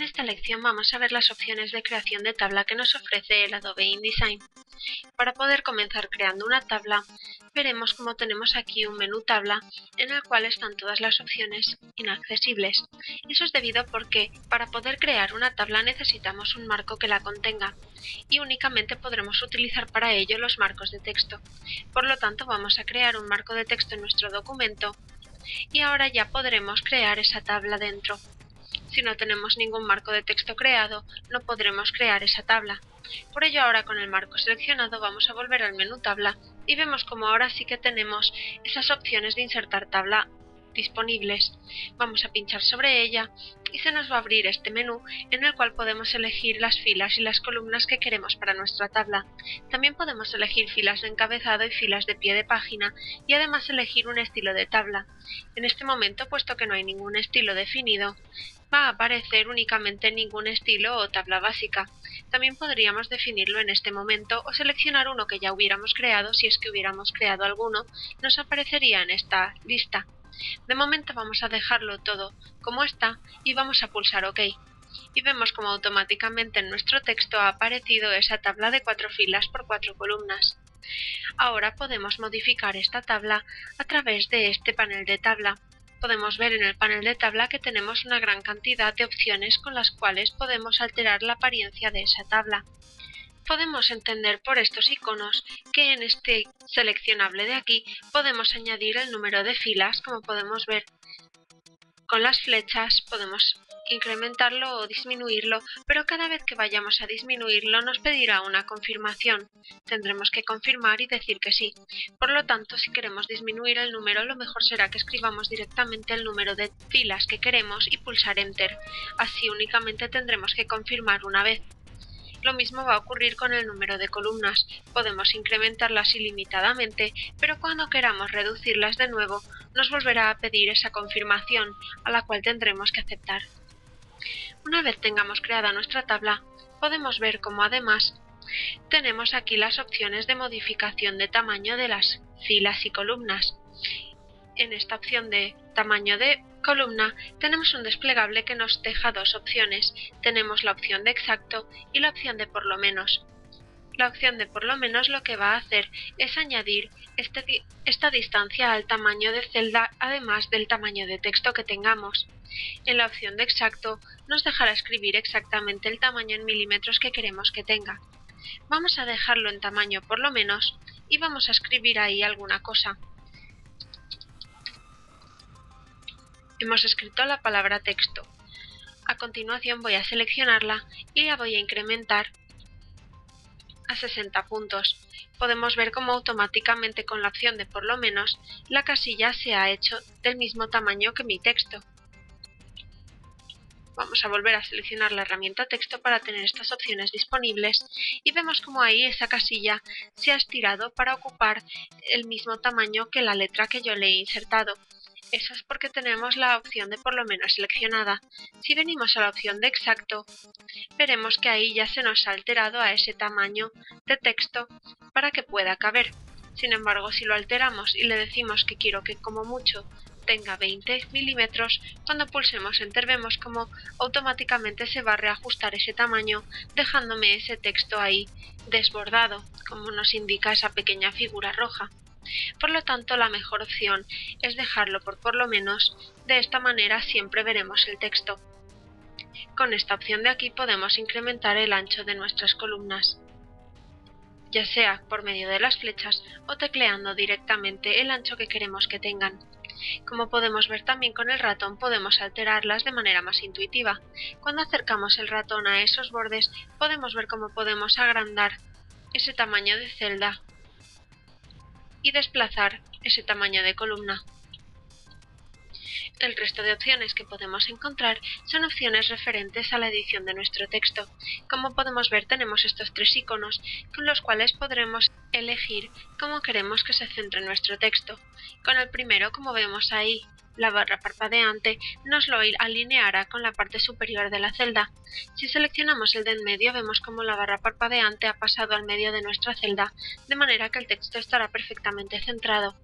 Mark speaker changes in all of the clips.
Speaker 1: En esta lección vamos a ver las opciones de creación de tabla que nos ofrece el Adobe InDesign. Para poder comenzar creando una tabla, veremos cómo tenemos aquí un menú tabla en el cual están todas las opciones inaccesibles. Eso es debido porque para poder crear una tabla necesitamos un marco que la contenga y únicamente podremos utilizar para ello los marcos de texto. Por lo tanto, vamos a crear un marco de texto en nuestro documento y ahora ya podremos crear esa tabla dentro. Si no tenemos ningún marco de texto creado, no podremos crear esa tabla. Por ello, ahora con el marco seleccionado vamos a volver al menú tabla y vemos como ahora sí que tenemos esas opciones de insertar tabla disponibles. Vamos a pinchar sobre ella y se nos va a abrir este menú en el cual podemos elegir las filas y las columnas que queremos para nuestra tabla. También podemos elegir filas de encabezado y filas de pie de página y además elegir un estilo de tabla. En este momento, puesto que no hay ningún estilo definido, va a aparecer únicamente ningún estilo o tabla básica. También podríamos definirlo en este momento o seleccionar uno que ya hubiéramos creado. Si es que hubiéramos creado alguno, nos aparecería en esta lista. De momento vamos a dejarlo todo como está y vamos a pulsar OK. Y vemos como automáticamente en nuestro texto ha aparecido esa tabla de 4 filas por 4 columnas. Ahora podemos modificar esta tabla a través de este panel de tabla. Podemos ver en el panel de tabla que tenemos una gran cantidad de opciones con las cuales podemos alterar la apariencia de esa tabla. Podemos entender por estos iconos que en este seleccionable de aquí podemos añadir el número de filas, como podemos ver. Con las flechas podemos incrementarlo o disminuirlo, pero cada vez que vayamos a disminuirlo nos pedirá una confirmación. Tendremos que confirmar y decir que sí. Por lo tanto, si queremos disminuir el número, lo mejor será que escribamos directamente el número de filas que queremos y pulsar Enter. Así únicamente tendremos que confirmar una vez. Lo mismo va a ocurrir con el número de columnas. Podemos incrementarlas ilimitadamente, pero cuando queramos reducirlas de nuevo, nos volverá a pedir esa confirmación, a la cual tendremos que aceptar. Una vez tengamos creada nuestra tabla, podemos ver cómo además tenemos aquí las opciones de modificación de tamaño de las filas y columnas. En esta opción de tamaño de columna tenemos un desplegable que nos deja dos opciones. Tenemos la opción de exacto y la opción de por lo menos. La opción de por lo menos lo que va a hacer es añadir esta distancia al tamaño de celda, además del tamaño de texto que tengamos. En la opción de exacto nos dejará escribir exactamente el tamaño en milímetros que queremos que tenga. Vamos a dejarlo en tamaño por lo menos y vamos a escribir ahí alguna cosa. Hemos escrito la palabra texto. A continuación voy a seleccionarla y la voy a incrementar a 60 puntos. Podemos ver cómo automáticamente con la opción de por lo menos la casilla se ha hecho del mismo tamaño que mi texto. Vamos a volver a seleccionar la herramienta texto para tener estas opciones disponibles y vemos como ahí esa casilla se ha estirado para ocupar el mismo tamaño que la letra que yo le he insertado. Eso es porque tenemos la opción de por lo menos seleccionada. Si venimos a la opción de exacto, veremos que ahí ya se nos ha alterado a ese tamaño de texto para que pueda caber. Sin embargo, si lo alteramos y le decimos que quiero que como mucho tenga 20 milímetros, cuando pulsemos Enter vemos como automáticamente se va a reajustar ese tamaño, dejándome ese texto ahí desbordado, como nos indica esa pequeña figura roja. Por lo tanto, la mejor opción es dejarlo por lo menos. De esta manera siempre veremos el texto. Con esta opción de aquí podemos incrementar el ancho de nuestras columnas, ya sea por medio de las flechas o tecleando directamente el ancho que queremos que tengan. Como podemos ver también con el ratón podemos alterarlas de manera más intuitiva. Cuando acercamos el ratón a esos bordes podemos ver cómo podemos agrandar ese tamaño de celda y desplazar ese tamaño de columna. El resto de opciones que podemos encontrar son opciones referentes a la edición de nuestro texto. Como podemos ver, tenemos estos tres iconos con los cuales podremos elegir cómo queremos que se centre nuestro texto. Con el primero, como vemos ahí, La barra parpadeante nos lo alineará con la parte superior de la celda. Si seleccionamos el de en medio, vemos como la barra parpadeante ha pasado al medio de nuestra celda, de manera que el texto estará perfectamente centrado.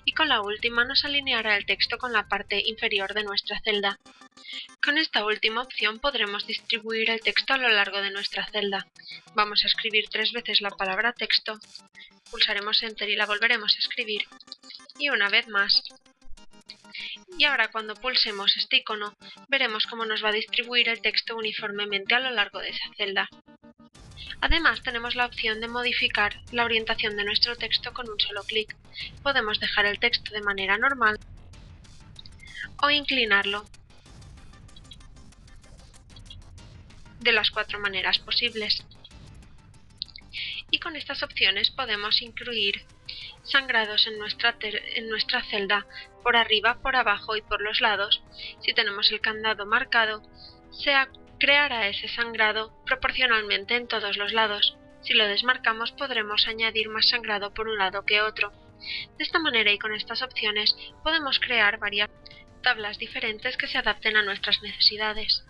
Speaker 1: Y con la última nos alineará el texto con la parte inferior de nuestra celda. Con esta última opción podremos distribuir el texto a lo largo de nuestra celda. Vamos a escribir 3 veces la palabra texto, pulsaremos Enter y la volveremos a escribir, y una vez más. Y ahora cuando pulsemos este icono, veremos cómo nos va a distribuir el texto uniformemente a lo largo de esa celda. Además, tenemos la opción de modificar la orientación de nuestro texto con un solo clic. Podemos dejar el texto de manera normal o inclinarlo de las 4 maneras posibles. Y con estas opciones podemos incluir sangrados en nuestra celda por arriba, por abajo y por los lados. Si tenemos el candado marcado, se creará ese sangrado proporcionalmente en todos los lados. Si lo desmarcamos, podremos añadir más sangrado por un lado que otro. De esta manera y con estas opciones podemos crear varias tablas diferentes que se adapten a nuestras necesidades.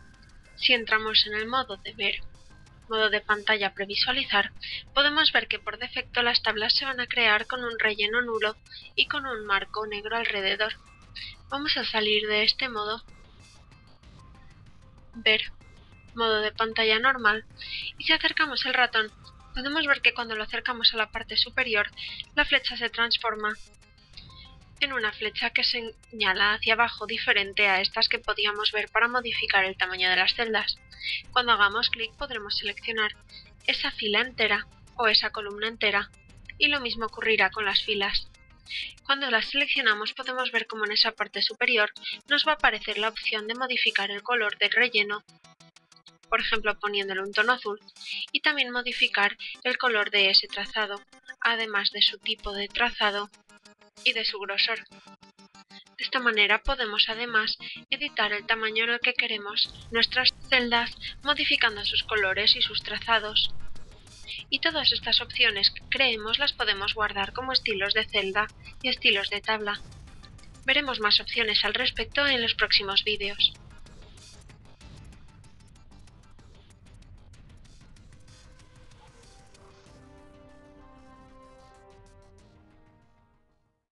Speaker 1: Si entramos en el modo de ver, modo de pantalla previsualizar, podemos ver que por defecto las tablas se van a crear con un relleno nulo y con un marco negro alrededor. Vamos a salir de este modo, ver, modo de pantalla normal, y si acercamos el ratón, podemos ver que cuando lo acercamos a la parte superior, la flecha se transforma en una flecha que señala hacia abajo diferente a estas que podíamos ver para modificar el tamaño de las celdas. Cuando hagamos clic podremos seleccionar esa fila entera o esa columna entera, y lo mismo ocurrirá con las filas. Cuando las seleccionamos podemos ver cómo en esa parte superior nos va a aparecer la opción de modificar el color del relleno, por ejemplo poniéndole un tono azul, y también modificar el color de ese trazado, además de su tipo de trazado y de su grosor. De esta manera podemos además editar el tamaño en el que queremos nuestras celdas, modificando sus colores y sus trazados. Y todas estas opciones que creemos las podemos guardar como estilos de celda y estilos de tabla. Veremos más opciones al respecto en los próximos vídeos.